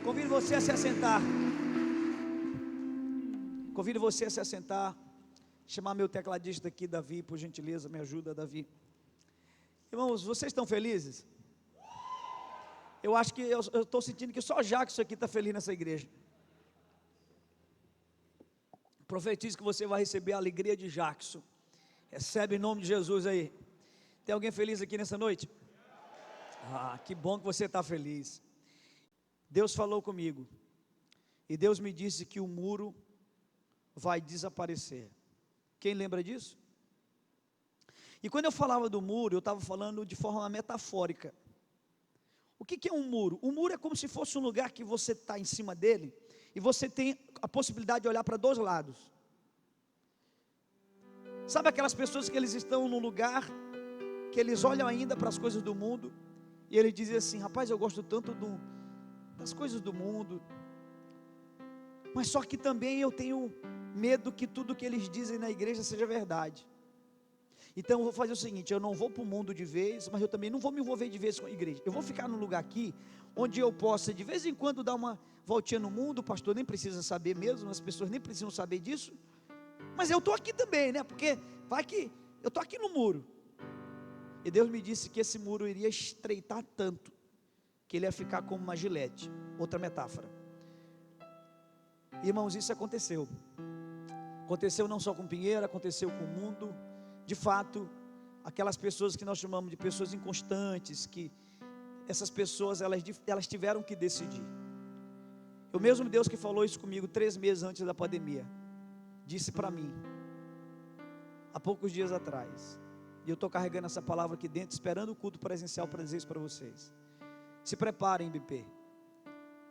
Convido você a se assentar. Convido você a se assentar. Chamar meu tecladista aqui, Davi, por gentileza, me ajuda, Davi. Irmãos, vocês estão felizes? Eu acho que eu estou sentindo que só Jackson aqui está feliz nessa igreja. Profetizo que você vai receber a alegria de Jackson. Recebe em nome de Jesus aí. Tem alguém feliz aqui nessa noite? Ah, que bom que você está feliz. Deus falou comigo, e Deus me disse que o muro vai desaparecer. Quem lembra disso? E quando eu falava do muro, eu estava falando de forma metafórica. O que é um muro? Um muro é como se fosse um lugar que você está em cima dele, e você tem a possibilidade de olhar para dois lados. Sabe aquelas pessoas que eles estão num lugar, que eles olham ainda para as coisas do mundo, e eles dizem assim: rapaz, eu gosto tanto das coisas do mundo, mas só que também eu tenho medo que tudo que eles dizem na igreja seja verdade. Então eu vou fazer o seguinte: eu não vou para o mundo de vez, mas eu também não vou me envolver de vez com a igreja. Eu vou ficar num lugar aqui, onde eu possa de vez em quando dar uma voltinha no mundo. O pastor nem precisa saber mesmo, as pessoas nem precisam saber disso, mas eu estou aqui também, né? Porque vai que eu estou aqui no muro. E Deus me disse que esse muro iria estreitar tanto, que ele ia ficar como uma gilete. Outra metáfora. Irmãos, isso aconteceu. Aconteceu não só com Pinheiro, aconteceu com o mundo. De fato, aquelas pessoas que nós chamamos de pessoas inconstantes, que essas pessoas, elas tiveram que decidir. O mesmo Deus que falou isso comigo 3 meses antes da pandemia, disse para mim, há poucos dias atrás, e eu estou carregando essa palavra aqui dentro, esperando o culto presencial para dizer isso para vocês. Se preparem, BP,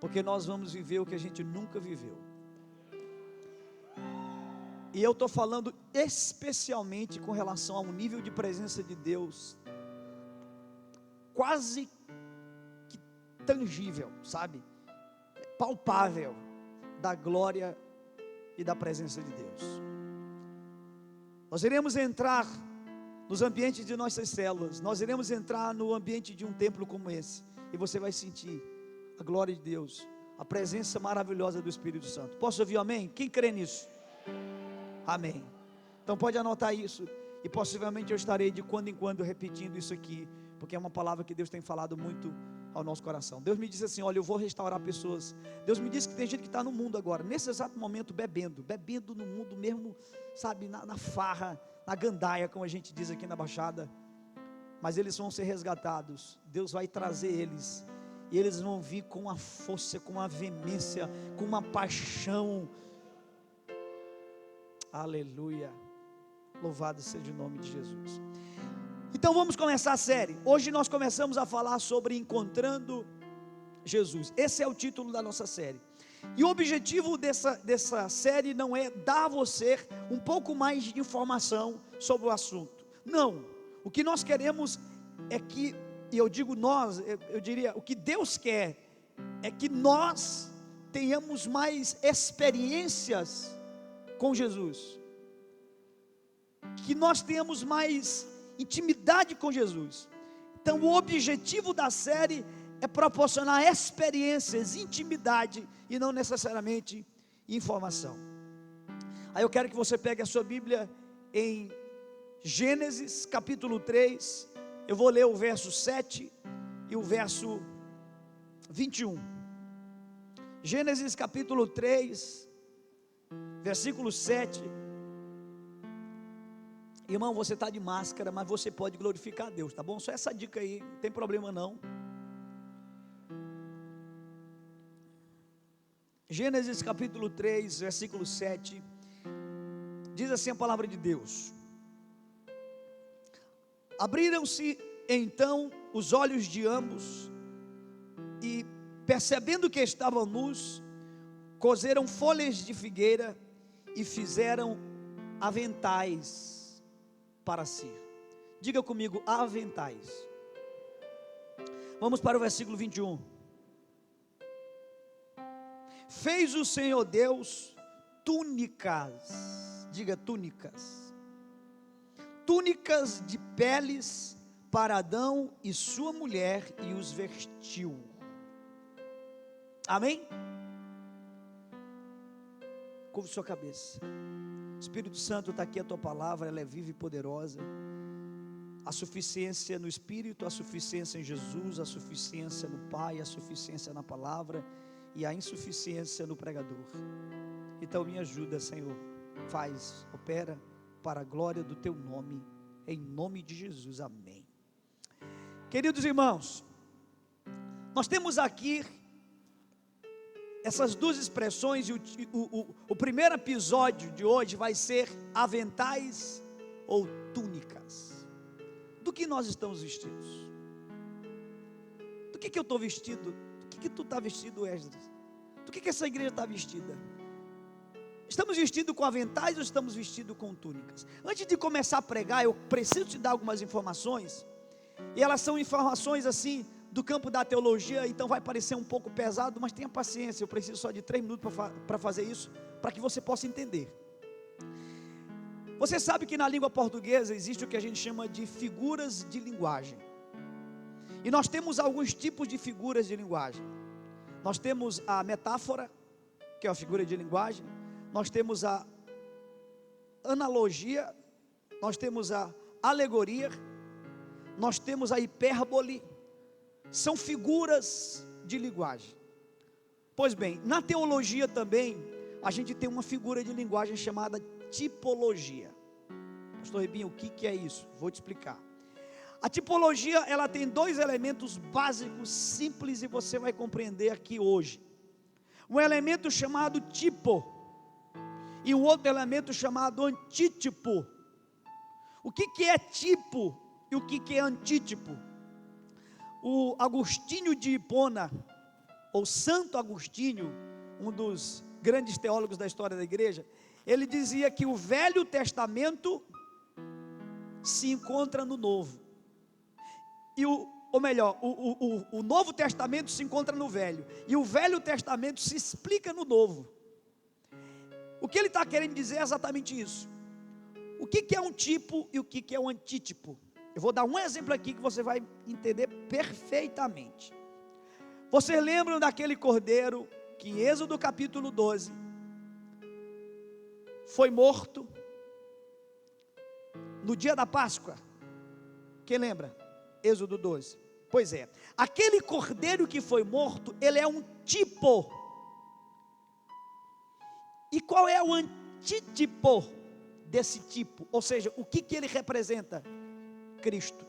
porque nós vamos viver o que a gente nunca viveu. E eu estou falando especialmente com relação a um nível de presença de Deus quase que tangível, sabe? Palpável, da glória e da presença de Deus. Nós iremos entrar nos ambientes de nossas células, nós iremos entrar no ambiente de um templo como esse, e você vai sentir a glória de Deus, a presença maravilhosa do Espírito Santo. Posso ouvir um amém? Quem crê nisso? Amém. Então pode anotar isso, e possivelmente eu estarei de quando em quando repetindo isso aqui, porque é uma palavra que Deus tem falado muito ao nosso coração. Deus me disse assim: olha, eu vou restaurar pessoas. Deus me disse que tem gente que está no mundo agora, nesse exato momento, bebendo no mundo mesmo, sabe, na farra, na gandaia, como a gente diz aqui na Baixada, mas eles vão ser resgatados. Deus vai trazer eles, e eles vão vir com uma força, com uma veemência, com uma paixão. Aleluia, louvado seja o nome de Jesus. Então vamos começar a série. Hoje nós começamos a falar sobre encontrando Jesus. Esse é o título da nossa série. E o objetivo dessa série não é dar a você um pouco mais de informação sobre o assunto. Não, o que nós queremos é que, e eu digo nós, eu diria, o que Deus quer é que nós tenhamos mais experiências com Jesus, que nós tenhamos mais intimidade com Jesus. Então o objetivo da série é proporcionar experiências, intimidade, e não necessariamente informação. Aí eu quero que você pegue a sua Bíblia em Gênesis capítulo 3, eu vou ler o verso 7 e o verso 21. Gênesis capítulo 3, versículo 7. Irmão, você está de máscara, mas você pode glorificar a Deus, tá bom? Só essa dica aí, não tem problema não. Gênesis capítulo 3, versículo 7, diz assim a palavra de Deus: abriram-se então os olhos de ambos, e percebendo que estavam nus, coseram folhas de figueira e fizeram aventais para si. Diga comigo, aventais. Vamos para o versículo 21. Fez o Senhor Deus túnicas, diga túnicas, túnicas de peles para Adão e sua mulher, e os vestiu. Amém? Curve sua cabeça. Espírito Santo, está aqui a tua palavra, ela é viva e poderosa. A suficiência no Espírito, a suficiência em Jesus, a suficiência no Pai, a suficiência na palavra e a insuficiência no pregador. Então me ajuda, Senhor, faz, opera para a glória do teu nome, em nome de Jesus, amém. Queridos irmãos, nós temos aqui essas duas expressões, e o primeiro episódio de hoje vai ser aventais ou túnicas. Do que nós estamos vestidos? Do que eu estou vestido? Do que tu está vestido, Esdras? Do que essa igreja está vestida? Estamos vestidos com aventais ou estamos vestidos com túnicas? Antes de começar a pregar, eu preciso te dar algumas informações, e elas são informações assim, do campo da teologia, então vai parecer um pouco pesado, mas tenha paciência, eu preciso só de 3 minutos para fazer isso, para que você possa entender. Você sabe que na língua portuguesa existe o que a gente chama de figuras de linguagem, e nós temos alguns tipos de figuras de linguagem. Nós temos a metáfora, que é uma figura de linguagem, nós temos a analogia, nós temos a alegoria, nós temos a hipérbole. São figuras de linguagem. Pois bem, na teologia também, a gente tem uma figura de linguagem chamada tipologia. Pastor Ribinho, o que é isso? Vou te explicar. A tipologia, ela tem 2 elementos básicos, simples, e você vai compreender aqui hoje. Um elemento chamado tipo, e um outro elemento chamado antítipo. O que é tipo e o que é antítipo? O Agostinho de Hipona, ou Santo Agostinho, um dos grandes teólogos da história da igreja, ele dizia que o Velho Testamento se encontra no Novo, o Novo Testamento se encontra no Velho, e o Velho Testamento se explica no Novo. O que ele está querendo dizer é exatamente isso. O que é um tipo e o que é um antítipo? Eu vou dar um exemplo aqui que você vai entender perfeitamente. Vocês lembram daquele cordeiro que em Êxodo capítulo 12 foi morto no dia da Páscoa? Quem lembra? Êxodo 12. Pois é, aquele cordeiro que foi morto, ele é um tipo. E qual é o antítipo desse tipo? Ou seja, o que ele representa? Cristo.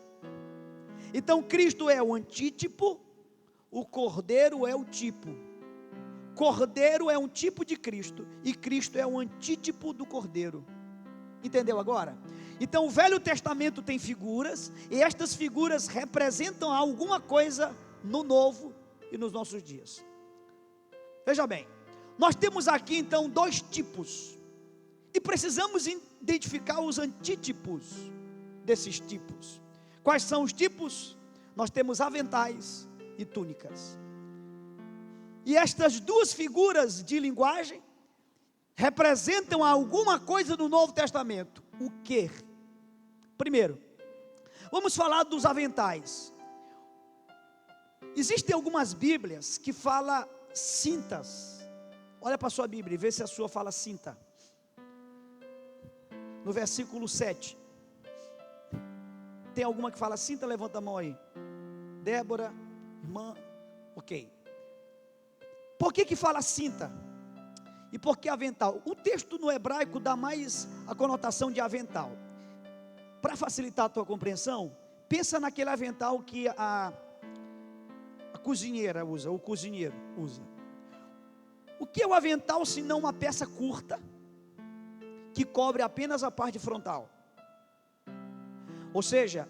Então Cristo é o antítipo, o cordeiro é o tipo. Cordeiro é um tipo de Cristo, e Cristo é o antítipo do cordeiro. Entendeu agora? Então o Velho Testamento tem figuras, e estas figuras representam alguma coisa no Novo e nos nossos dias. Veja bem, nós temos aqui então 2 tipos, e precisamos identificar os antítipos desses tipos. Quais são os tipos? Nós temos aventais e túnicas. E estas 2 figuras de linguagem representam alguma coisa no Novo Testamento. O que? Primeiro, vamos falar dos aventais. Existem algumas Bíblias que falam cintas. Olha para a sua Bíblia e vê se a sua fala cinta. No versículo 7. Tem alguma que fala cinta? Levanta a mão aí. Débora, irmã, ok. Por que fala cinta? E por que avental? O texto no hebraico dá mais a conotação de avental. Para facilitar a tua compreensão, pensa naquele avental que a cozinheira usa, o cozinheiro usa. O que é o avental se não uma peça curta, que cobre apenas a parte frontal? Ou seja,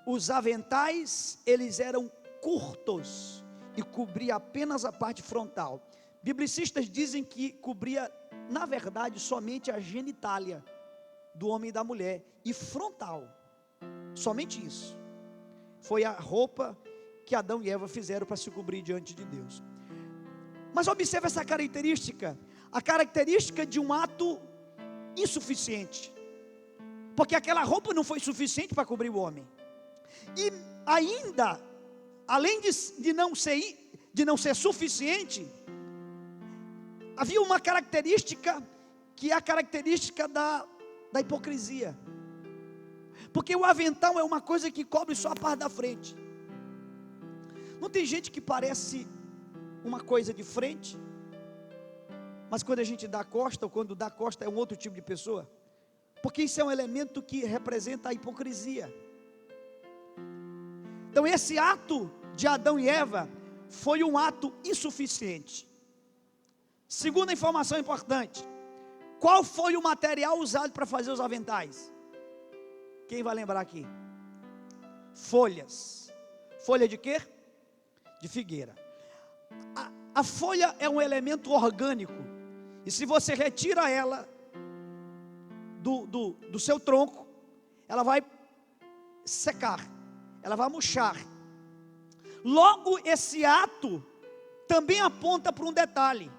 os aventais, eles eram curtos e cobria apenas a parte frontal. Biblicistas dizem que cobria na verdade, somente a genitália do homem e da mulher, e frontal, somente isso. Foi a roupa que Adão e Eva fizeram para se cobrir diante de Deus. Mas observe essa característica, a característica de um ato insuficiente, porque aquela roupa não foi suficiente para cobrir o homem, e ainda, além de não ser suficiente, havia uma característica, que é a característica da hipocrisia, porque o avental é uma coisa que cobre só a parte da frente. Não tem gente que parece uma coisa de frente, mas quando a gente dá a costa, ou quando dá a costa é um outro tipo de pessoa, porque isso é um elemento que representa a hipocrisia. Então esse ato de Adão e Eva foi um ato insuficiente. Segunda informação importante: qual foi o material usado para fazer os aventais? Quem vai lembrar aqui? Folhas. Folha de quê? De figueira. A folha é um elemento orgânico, e se você retira ela do seu tronco, ela vai secar, ela vai murchar. Logo, esse ato também aponta para um detalhe: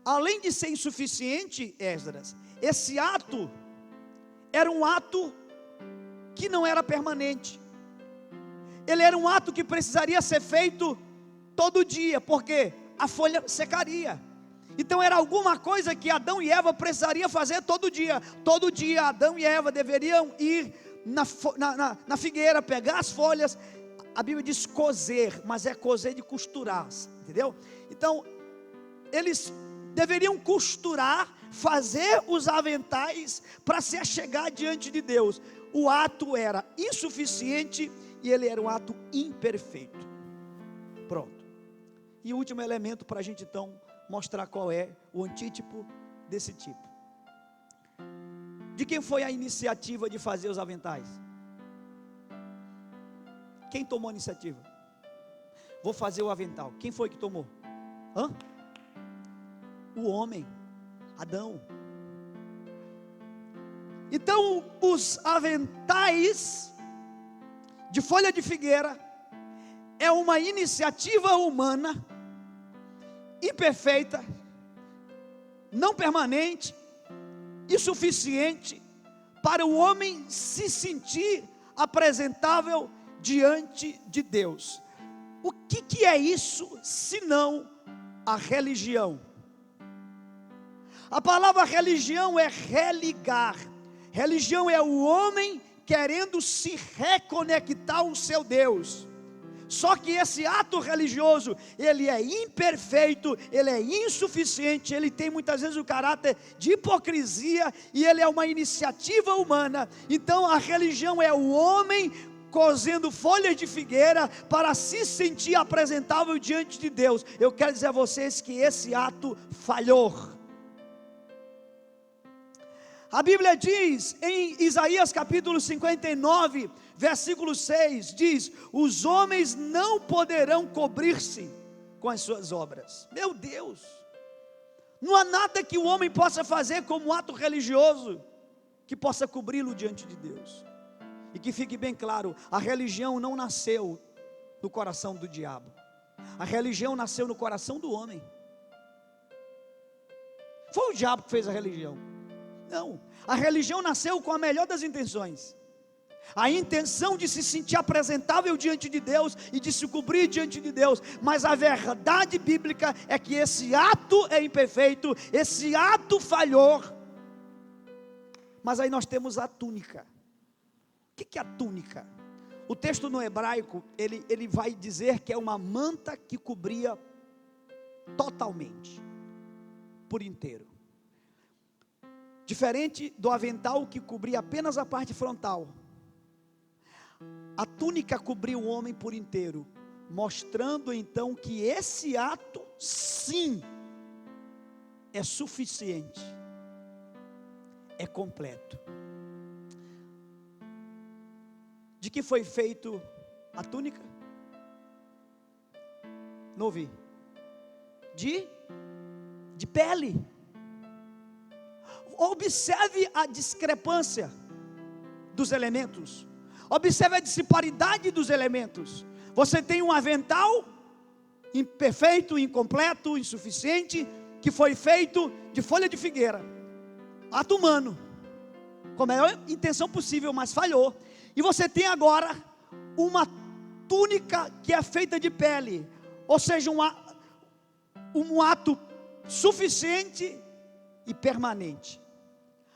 além de ser insuficiente, Esdras, esse ato era um ato que não era permanente. Ele era um ato que precisaria ser feito todo dia, porque a folha secaria. Então era alguma coisa que Adão e Eva precisariam fazer todo dia. Todo dia Adão e Eva deveriam ir na figueira, pegar as folhas. A Bíblia diz coser, mas é coser de costurar, entendeu? Então eles deveriam costurar, fazer os aventais para se achegar diante de Deus. O ato era insuficiente e ele era um ato imperfeito. Pronto. E o último elemento para a gente então mostrar qual é o antítipo desse tipo. De quem foi a iniciativa de fazer os aventais? Quem tomou a iniciativa? Vou fazer o avental. Quem foi que tomou? O homem, Adão. Então os aventais de folha de figueira é uma iniciativa humana, imperfeita, não permanente, insuficiente para o homem se sentir apresentável diante de Deus. O que é isso senão a religião? A palavra religião é religar. Religião é o homem querendo se reconectar ao seu Deus. Só que esse ato religioso, ele é imperfeito, ele é insuficiente, ele tem muitas vezes o caráter de hipocrisia, e ele é uma iniciativa humana. Então a religião é o homem cozendo folhas de figueira para se sentir apresentável diante de Deus. Eu quero dizer a vocês que esse ato falhou. A Bíblia diz em Isaías capítulo 59, versículo 6, diz: os homens não poderão cobrir-se com as suas obras. Meu Deus, não há nada que o homem possa fazer como ato religioso que possa cobri-lo diante de Deus. E que fique bem claro, a religião não nasceu no coração do diabo, a religião nasceu no coração do homem. Foi o diabo que fez a religião? Não, a religião nasceu com a melhor das intenções, a intenção de se sentir apresentável diante de Deus e de se cobrir diante de Deus. Mas a verdade bíblica é que esse ato é imperfeito, esse ato falhou. Mas aí nós temos a túnica. O que é a túnica? O texto no hebraico, ele vai dizer que é uma manta que cobria totalmente, por inteiro. Diferente do avental que cobria apenas a parte frontal, a túnica cobria o homem por inteiro, mostrando então que esse ato, sim, é suficiente, é completo. De que foi feito a túnica? Não ouvi. De pele. observe a discrepância dos elementos. Observe a disparidade dos elementos. Você tem um avental imperfeito, incompleto, insuficiente, que foi feito de folha de figueira, ato humano, com a melhor intenção possível, mas falhou. E você tem agora uma túnica que é feita de pele, ou seja, um ato suficiente e permanente.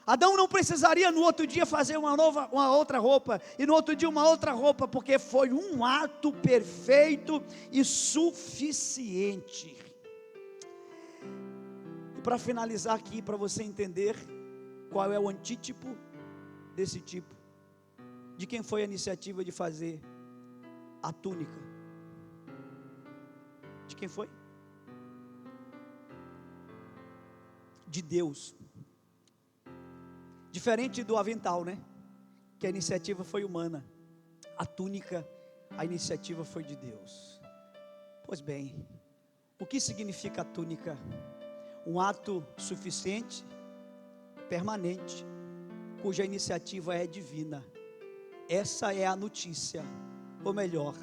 Adão não precisaria no outro dia fazer uma outra roupa, e no outro dia uma outra roupa, porque foi um ato perfeito e suficiente. E para finalizar aqui, para você entender qual é o antítipo desse tipo, de quem foi a iniciativa de fazer a túnica? De quem foi? De Deus. Diferente do avental, né? Que a iniciativa foi humana. A túnica, a iniciativa foi de Deus. Pois bem, o que significa a túnica? Um ato suficiente, permanente, cuja iniciativa é divina. Essa é a notícia, ou melhor,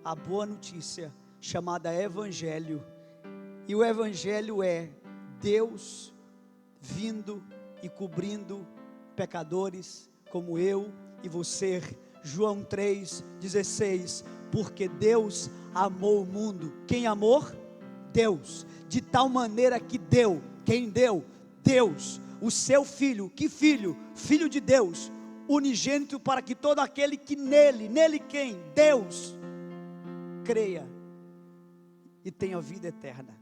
a boa notícia, chamada Evangelho. E o Evangelho é Deus vindo e cobrindo pecadores como eu e você. João 3,16, porque Deus amou o mundo. Quem amou? Deus, de tal maneira que deu. Quem deu? Deus, o seu Filho. Que Filho? Filho de Deus, unigênito, para que todo aquele que nele quem? Deus, creia e tenha vida eterna.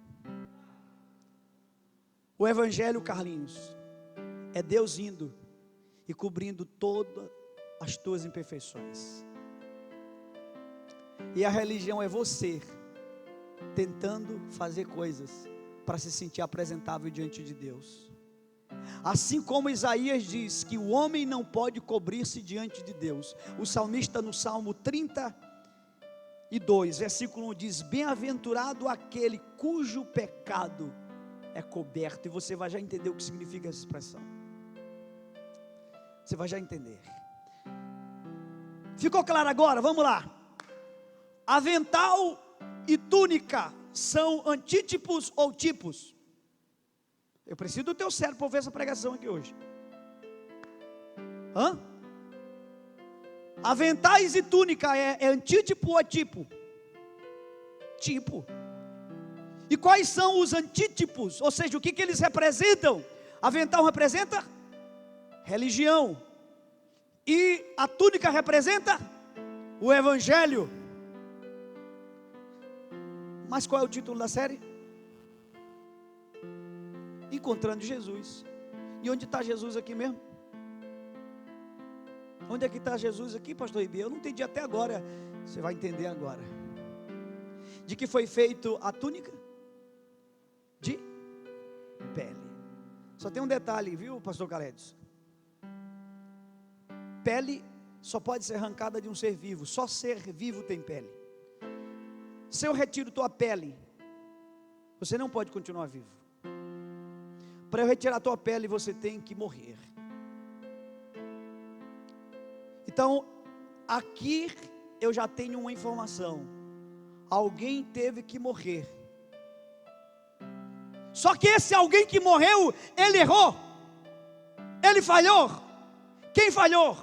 O Evangelho, Carlinhos, é Deus indo e cobrindo todas as tuas imperfeições. E a religião é você tentando fazer coisas para se sentir apresentável diante de Deus. Assim como Isaías diz que o homem não pode cobrir-se diante de Deus, o salmista no Salmo 32, versículo 1 diz: bem-aventurado aquele cujo pecado é coberto. E você vai já entender o que significa essa expressão. Você vai já entender. Ficou claro agora? Vamos lá. Avental e túnica são antítipos ou tipos? Eu preciso do teu cérebro para ver essa pregação aqui hoje. Aventais e túnica é antítipo ou é tipo? Tipo. E quais são os antítipos? Ou seja, o que eles representam? Avental representa religião, e a túnica representa o Evangelho. Mas qual é o título da série? Encontrando Jesus. E onde está Jesus aqui mesmo? Onde é que está Jesus aqui, pastor Ibi? Eu não entendi até agora. Você vai entender agora. De que foi feito a túnica? De pele. Só tem um detalhe, viu, pastor Calédios? Pele só pode ser arrancada de um ser vivo. Só ser vivo tem pele. Se eu retiro tua pele, você não pode continuar vivo. Para eu retirar tua pele, você tem que morrer. Então, aqui eu já tenho uma informação. Alguém teve que morrer. Só que esse alguém que morreu, ele errou. Ele falhou. Quem falhou?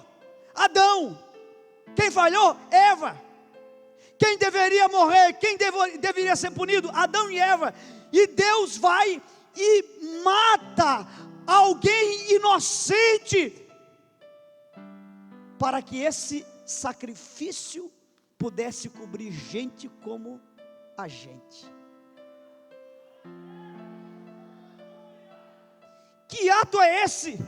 Adão. Quem falhou? Eva. Quem deveria morrer? Quem deveria ser punido? Adão e Eva. E Deus vai e mata alguém inocente, para que esse sacrifício pudesse cobrir gente como a gente. Que ato é esse?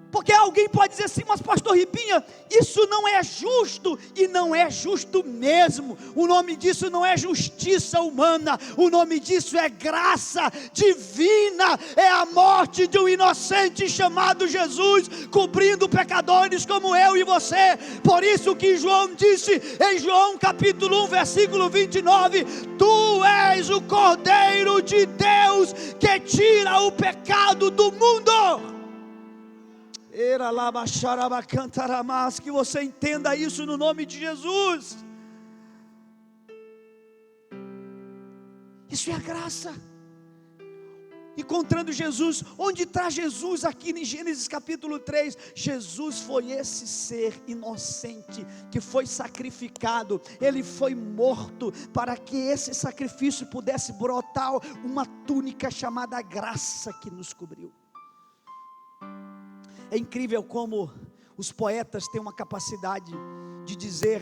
Porque alguém pode dizer assim: mas pastor Ribinha, isso não é justo. E não é justo mesmo. O nome disso não é justiça humana. O nome disso é graça divina. É a morte de um inocente chamado Jesus, cobrindo pecadores como eu e você. Por isso que João disse em João capítulo 1 versículo 29: tu és o Cordeiro de Deus que tira o pecado do mundo. Que você entenda isso no nome de Jesus. Isso é a graça. Encontrando Jesus, onde está Jesus aqui em Gênesis capítulo 3, Jesus foi esse ser inocente, que foi sacrificado, ele foi morto, para que esse sacrifício pudesse brotar uma túnica chamada graça, que nos cobriu. É incrível como os poetas têm uma capacidade de dizer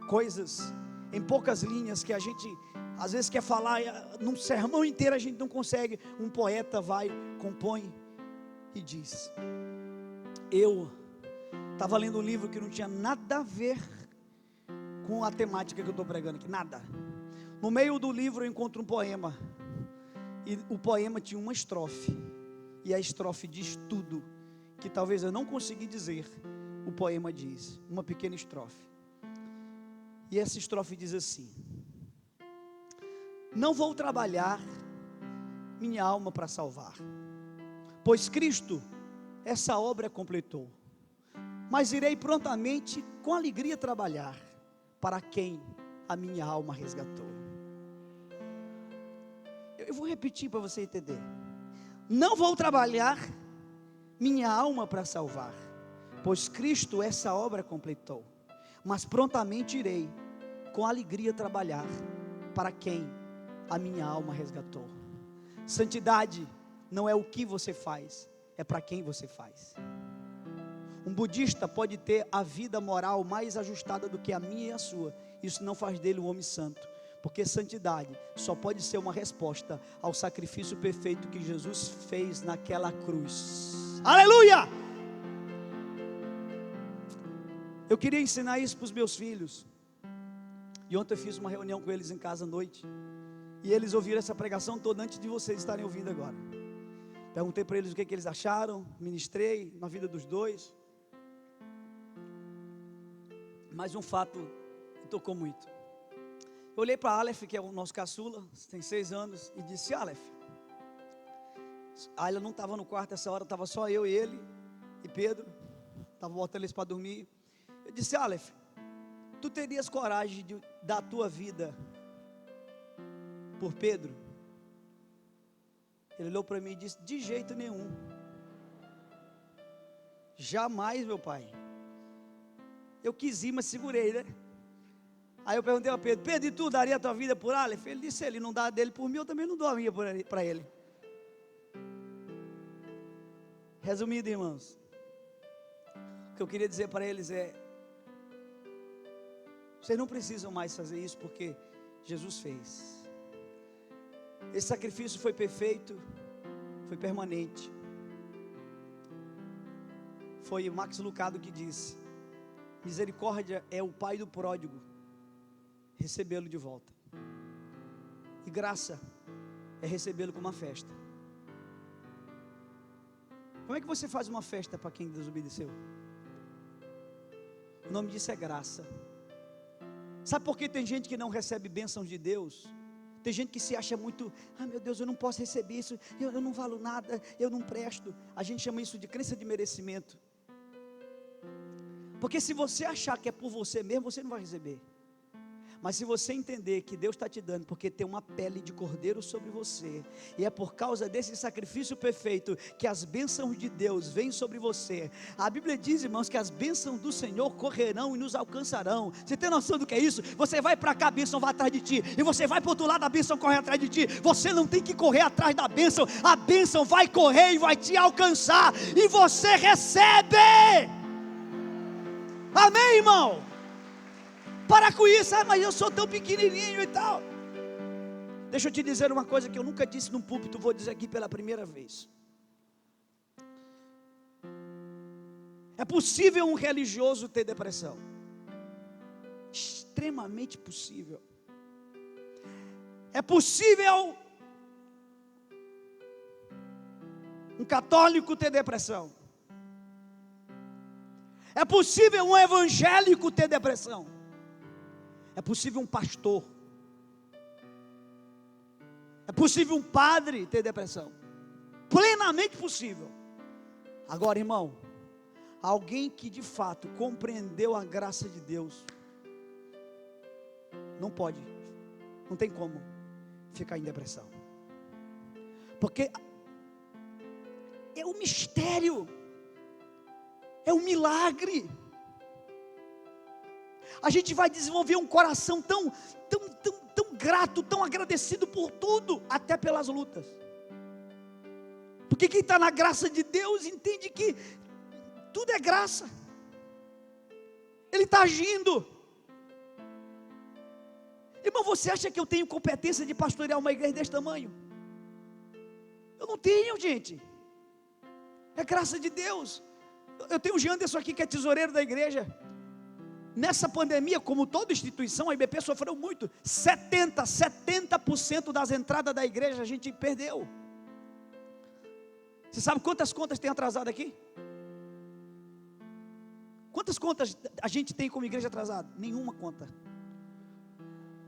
coisas em poucas linhas, que a gente às vezes quer falar num sermão inteiro, a gente não consegue. Um poeta vai, compõe e diz. Eu estava lendo um livro que não tinha nada a ver com a temática que eu estou pregando aqui, nada. No meio do livro eu encontro um poema, e o poema tinha uma estrofe, e a estrofe diz tudo que talvez eu não consegui dizer. O poema diz, uma pequena estrofe, e essa estrofe diz assim: não vou trabalhar minha alma para salvar, pois Cristo essa obra completou, mas irei prontamente com alegria trabalhar para quem a minha alma resgatou. Eu vou repetir para você entender. Não vou trabalhar minha alma para salvar, pois Cristo essa obra completou, mas prontamente irei com alegria trabalhar para quem a minha alma resgatou. Santidade não é o que você faz, é para quem você faz. Um budista pode ter a vida moral mais ajustada do que a minha e a sua, isso não faz dele um homem santo, porque santidade só pode ser uma resposta ao sacrifício perfeito que Jesus fez naquela cruz. Aleluia! Eu queria ensinar isso para os meus filhos, e ontem eu fiz uma reunião com eles em casa à noite, e eles ouviram essa pregação toda antes de vocês estarem ouvindo agora. Perguntei para eles o que eles acharam, ministrei na vida dos dois. Mas um fato me tocou muito. Eu olhei para Aleph, que é o nosso caçula, tem 6 anos, e disse: Aleph, a Ayla não estava no quarto essa hora, estava só eu e ele, e Pedro, estava botando eles para dormir. Eu disse: Aleph, tu terias coragem de dar a tua vida por Pedro? Ele olhou para mim e disse: de jeito nenhum, jamais, meu pai. Eu quis ir, mas segurei, né? Aí eu perguntei a Pedro: Pedro, e tu daria a tua vida por Aleph? Ele disse: ele não dá a dele por mim, eu também não dou a minha para ele. Resumindo, irmãos, o que eu queria dizer para eles é: vocês não precisam mais fazer isso, porque Jesus fez. Esse sacrifício foi perfeito, foi permanente. Foi o Max Lucado que disse: misericórdia é o pai do pródigo recebê-lo de volta, e graça é recebê-lo com uma festa. Como é que você faz uma festa para quem desobedeceu? O nome disso é graça. Sabe por que tem gente que não recebe bênçãos de Deus? Tem gente que se acha muito: ah, meu Deus, eu não posso receber isso, eu não valo nada, eu não presto. A gente chama isso de crença de merecimento. Porque se você achar que é por você mesmo, você não vai receber. Mas se você entender que Deus está te dando, porque tem uma pele de cordeiro sobre você, e é por causa desse sacrifício perfeito que as bênçãos de Deus vêm sobre você. A Bíblia diz, irmãos, que as bênçãos do Senhor correrão e nos alcançarão. Você tem noção do que é isso? Você vai para cá, a bênção vai atrás de ti, e você vai para o outro lado, a bênção corre atrás de ti. Você não tem que correr atrás da bênção, a bênção vai correr e vai te alcançar, e você recebe. Amém, irmão? Para com isso: ah, mas eu sou tão pequenininho e tal. Deixa eu te dizer uma coisa que eu nunca disse num púlpito, vou dizer aqui pela primeira vez. É possível um religioso ter depressão? Extremamente possível. É possível um católico ter depressão? É possível um evangélico ter depressão? É possível um pastor? É possível um padre ter depressão? Plenamente possível. Agora, irmão, Alguém que de fato compreendeu a graça de Deus, não tem como ficar em depressão, porque é um mistério, é um milagre. A gente vai desenvolver um coração tão grato, tão agradecido por tudo, até pelas lutas, porque quem está na graça de Deus entende que tudo é graça, Ele está agindo. Irmão, você acha que eu tenho competência de pastorear uma igreja desse tamanho? Eu não tenho, gente. É graça de Deus. Eu tenho o Janderson aqui, que é tesoureiro da igreja. Nessa pandemia, como toda instituição, a IBP sofreu muito. 70% das entradas da igreja a gente perdeu. Você sabe quantas contas tem atrasado aqui? Quantas contas a gente tem como igreja atrasada? Nenhuma conta.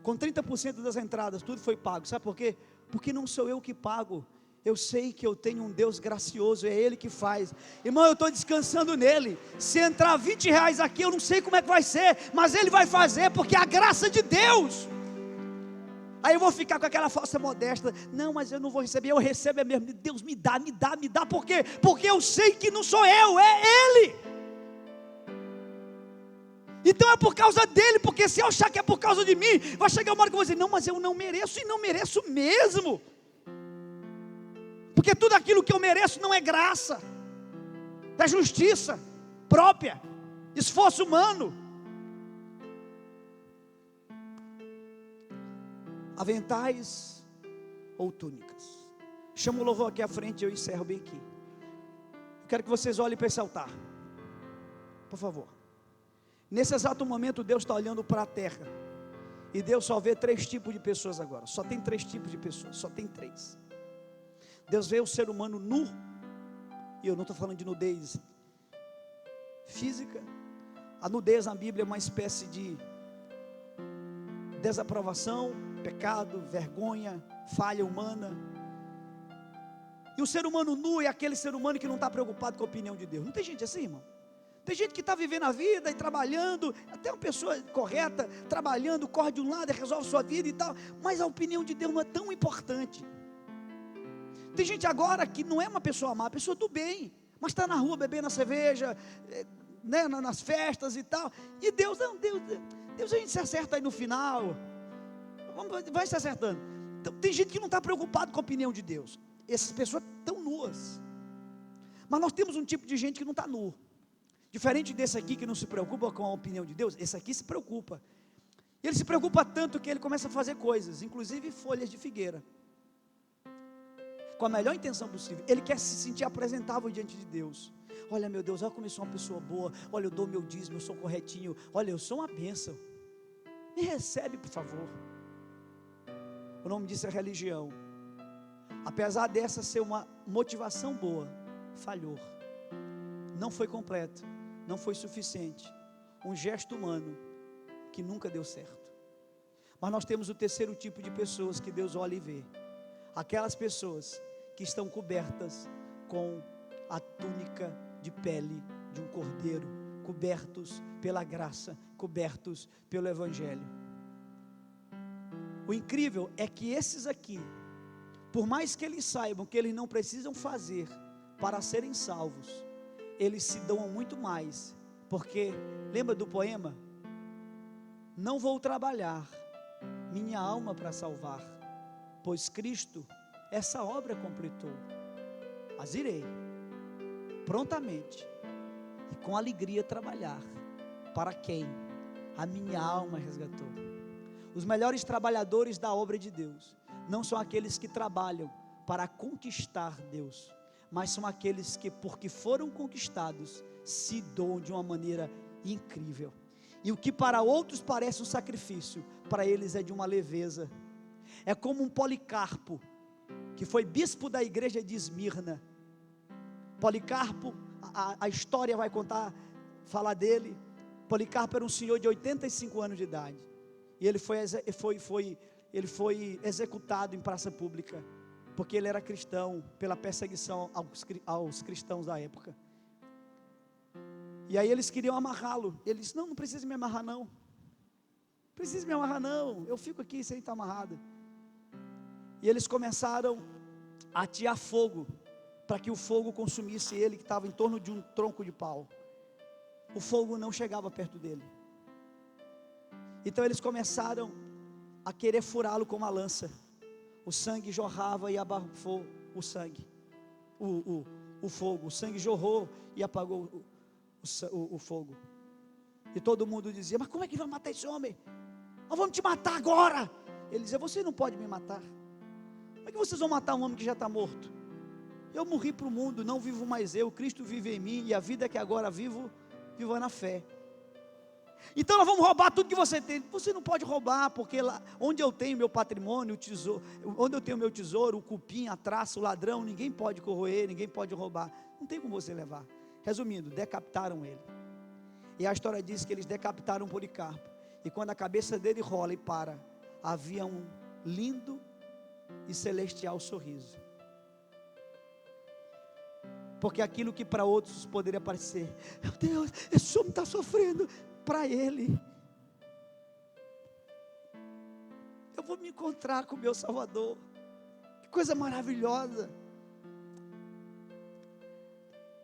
Com 30% das entradas, tudo foi pago. Sabe por quê? Porque não sou eu que pago. Eu sei que eu tenho um Deus gracioso, é Ele que faz. Irmão, eu estou descansando nele. Se entrar 20 reais aqui, eu não sei como é que vai ser, mas Ele vai fazer, porque é a graça de Deus. Aí eu vou ficar com aquela falsa modéstia. Não, mas eu não vou receber, eu recebo é mesmo. Deus me dá. Por quê? Porque eu sei que não sou eu, é Ele. Então é por causa dele, porque se eu achar que é por causa de mim, vai chegar uma hora que eu vou dizer, não, mas eu não mereço, e não mereço mesmo, porque tudo aquilo que eu mereço não é graça, é justiça própria, esforço humano. Aventais ou túnicas? Chama o louvor aqui à frente e eu encerro bem aqui. Eu quero que vocês olhem para esse altar, por favor. Nesse exato momento Deus está olhando para a terra, e Deus só vê 3 tipos de pessoas agora. Só tem 3 tipos de pessoas, só tem 3. Deus vê o ser humano nu, e eu não estou falando de nudez física. A nudez na Bíblia é uma espécie de desaprovação, pecado, vergonha, falha humana. E o ser humano nu é aquele ser humano que não está preocupado com a opinião de Deus. Não tem gente assim, irmão? Tem gente que está vivendo a vida e trabalhando, até uma pessoa correta, trabalhando, corre de um lado e resolve sua vida e tal, mas a opinião de Deus não é tão importante. Tem gente agora que não é uma pessoa má, uma pessoa do bem, mas está na rua bebendo a cerveja, né, nas festas e tal, e Deus, não, Deus a gente se acerta aí no final, vai se acertando. Então, tem gente que não está preocupado com a opinião de Deus. Essas pessoas estão nuas, mas nós temos um tipo de gente que não está nu. Diferente desse aqui que não se preocupa com a opinião de Deus, esse aqui se preocupa. Ele se preocupa tanto que ele começa a fazer coisas, inclusive folhas de figueira, com a melhor intenção possível. Ele quer se sentir apresentável diante de Deus. Olha, meu Deus, olha como eu sou uma pessoa boa. Olha, eu dou meu dízimo, eu sou corretinho. Olha, eu sou uma bênção. Me recebe, por favor. O nome disso é religião. Apesar dessa ser uma motivação boa, falhou. Não foi completo. Não foi suficiente. Um gesto humano que nunca deu certo. Mas nós temos o terceiro tipo de pessoas que Deus olha e vê. Aquelas pessoas que estão cobertas com a túnica de pele de um cordeiro, cobertos pela graça, cobertos pelo Evangelho. O incrível é que esses aqui, por mais que eles saibam que eles não precisam fazer para serem salvos, eles se doam muito mais, porque, lembra do poema? Não vou trabalhar minha alma para salvar, pois Cristo essa obra completou, mas irei prontamente e com alegria trabalhar para quem a minha alma resgatou. Os melhores trabalhadores da obra de Deus não são aqueles que trabalham para conquistar Deus, mas são aqueles que, porque foram conquistados, se doam de uma maneira incrível. E o que para outros parece um sacrifício, para eles é de uma leveza. É como um Policarpo, que foi bispo da igreja de Esmirna. Policarpo, a história vai falar dele. Policarpo era um senhor de 85 anos de idade, e ele foi executado em praça pública, porque ele era cristão, pela perseguição aos cristãos da época. E aí eles queriam amarrá-lo. Ele disse: não precisa me amarrar não. Não precisa me amarrar não. Eu fico aqui sem estar amarrado. E eles começaram a atear fogo, para que o fogo consumisse ele, que estava em torno de um tronco de pau. O fogo não chegava perto dele. Então eles começaram a querer furá-lo com uma lança. O sangue jorrava e abafou o sangue, o fogo. O sangue jorrou e apagou o fogo. E todo mundo dizia: mas como é que vai matar esse homem? Nós vamos te matar agora. Ele dizia: você não pode me matar. Como é que vocês vão matar um homem que já está morto? Eu morri para o mundo, não vivo mais eu, Cristo vive em mim, e a vida que agora vivo, vivo na fé. Então nós vamos roubar tudo que você tem. Você não pode roubar, porque lá onde eu tenho meu patrimônio, o tesouro, onde eu tenho meu tesouro, o cupim, a traça, o ladrão, ninguém pode corroer, ninguém pode roubar. Não tem como você levar. Resumindo, decapitaram ele. E a história diz que eles decapitaram Policarpo. E quando a cabeça dele rola e para, havia um lindo e celestial sorriso. Porque aquilo que para outros poderia parecer: meu Deus, esse homem está sofrendo. Para ele, eu vou me encontrar com o meu Salvador. Que coisa maravilhosa.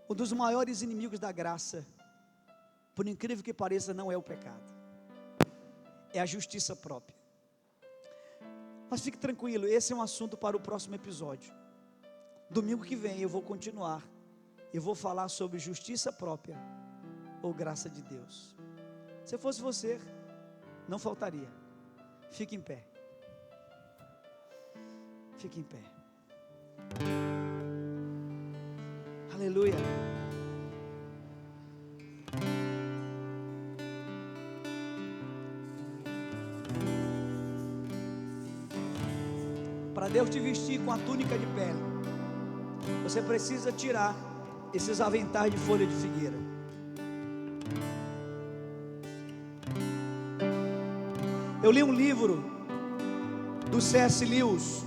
Um dos maiores inimigos da graça, por incrível que pareça, não é o pecado, é a justiça própria. Mas fique tranquilo, esse é um assunto para o próximo episódio. Domingo que vem eu vou continuar. Eu vou falar sobre justiça própria ou graça de Deus. Se fosse você, não faltaria. Fique em pé. Fique em pé. Aleluia. Para Deus te vestir com a túnica de pele, você precisa tirar esses aventais de folha de figueira. Eu li um livro do C.S. Lewis.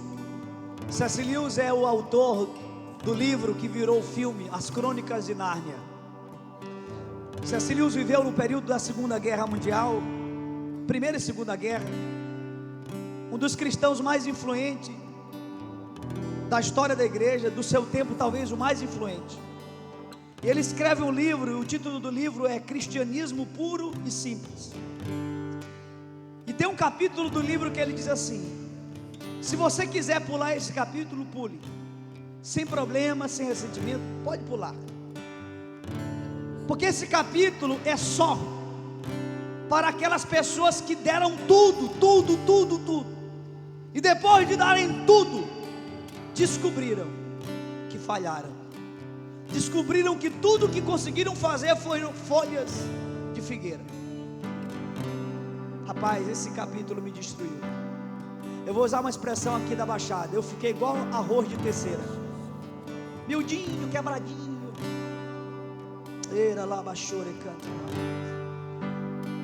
C.S. Lewis é o autor do livro que virou filme, As Crônicas de Nárnia. C.S. Lewis viveu no período da Segunda Guerra Mundial, Primeira e Segunda Guerra, um dos cristãos mais influentes da história da igreja, do seu tempo talvez o mais influente. E ele escreve um livro, e o título do livro é Cristianismo Puro e Simples. E tem um capítulo do livro que ele diz assim: se você quiser pular esse capítulo, pule, sem problema, sem ressentimento, pode pular, porque esse capítulo é só para aquelas pessoas que deram tudo, e depois de darem tudo, descobriram que falharam, descobriram que tudo que conseguiram fazer foram folhas de figueira. Rapaz, esse capítulo me destruiu. Eu vou usar uma expressão aqui da Baixada: eu fiquei igual arroz de terceira, miudinho, quebradinho. Era lá, baixou e canta.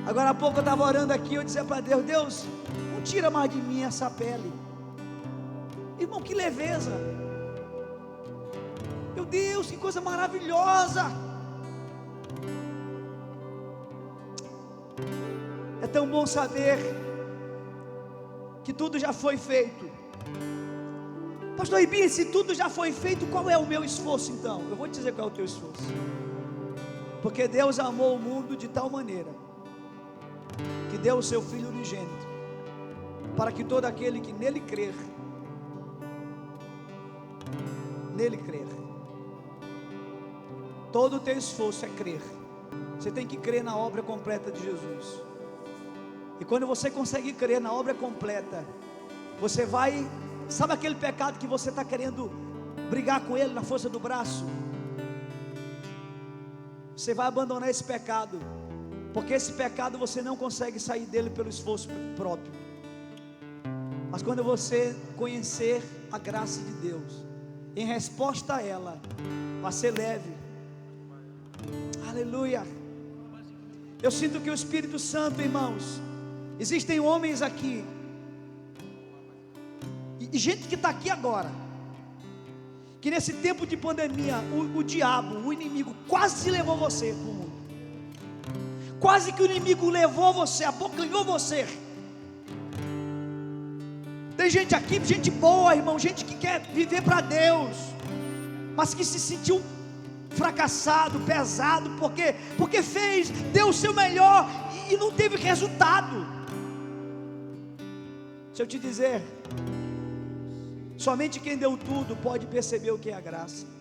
Agora há pouco eu estava orando aqui, eu dizia para Deus: Deus, não tira mais de mim essa pele. Irmão, que leveza. Meu Deus, que coisa maravilhosa. É tão bom saber que tudo já foi feito. Pastor Ibinha, se tudo já foi feito, qual é o meu esforço então? Eu vou te dizer qual é o teu esforço. Porque Deus amou o mundo de tal maneira que deu o seu Filho unigênito, para que todo aquele que nele crer, todo o teu esforço é crer. Você tem que crer na obra completa de Jesus. E quando você consegue crer na obra completa, você vai, sabe aquele pecado que você está querendo brigar com ele na força do braço? Você vai abandonar esse pecado, porque esse pecado você não consegue sair dele pelo esforço próprio. Mas quando você conhecer a graça de Deus, em resposta a ela, vai ser leve. Aleluia. Eu sinto que o Espírito Santo, irmãos, existem homens aqui, e gente que está aqui agora, que nesse tempo de pandemia, o diabo, o inimigo, quase levou você para o mundo. quase que o inimigo levou você, abocanhou você. Tem gente aqui, gente boa, irmão, gente que quer viver para Deus, mas que se sentiu fracassado, pesado, porque fez, deu o seu melhor e não teve resultado. Deixa eu te dizer, somente quem deu tudo pode perceber o que é a graça.